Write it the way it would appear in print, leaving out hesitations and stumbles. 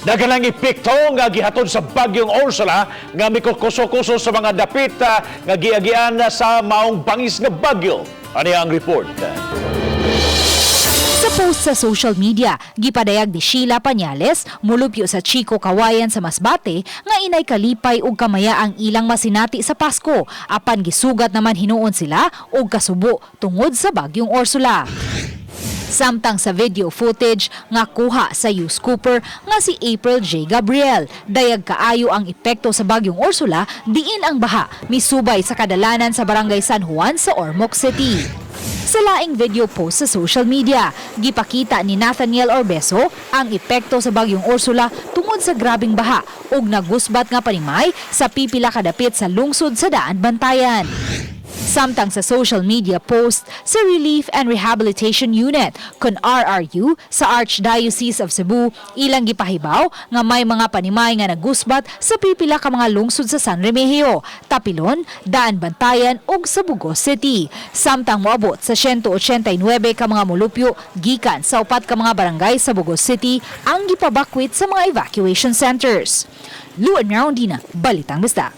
Daganang epekto nga gihatod sa bagyong Ursula nga mikukuso-kuso sa mga dapit nga giagian sa maong bangis nga bagyo. Ano ang report? Sa post sa social media, gipadayag ni Sheila Pañales, mulupyo sa Chico Kawayan sa Masbate, nga inay kalipay ug kamaya ang ilang masinati sa Pasko, apan gisugat naman hinuon sila og kasubo tungod sa bagyong Ursula. Samtang sa video footage nga kuha sa News Cooper nga si April J. Gabriel, dayag kaayo ang epekto sa bagyong Ursula diin ang baha misubay sa kadalanan sa Barangay San Juan sa Ormoc City. Sa laing video post sa social media, gipakita ni Nathaniel Orbeso ang epekto sa bagyong Ursula tungod sa grabing baha ug nagusbat nga panimay sa pipila kadapit sa lungsod sa Daan Bantayan. Samtang sa social media post sa Relief and Rehabilitation Unit kon RRU sa Archdiocese of Cebu, ilang gipahibaw nga may mga panimay nga nagusbat sa pipila ka mga lungsod sa San Remigio, Tapilon, Daan Bantayan ug sa Bugos City. Samtang moabot sa 189 ka mga mulupyo gikan sa upat ka mga barangay sa Bugos City ang gipabakwit sa mga evacuation centers. Luan Mirondina, Balitang Basta.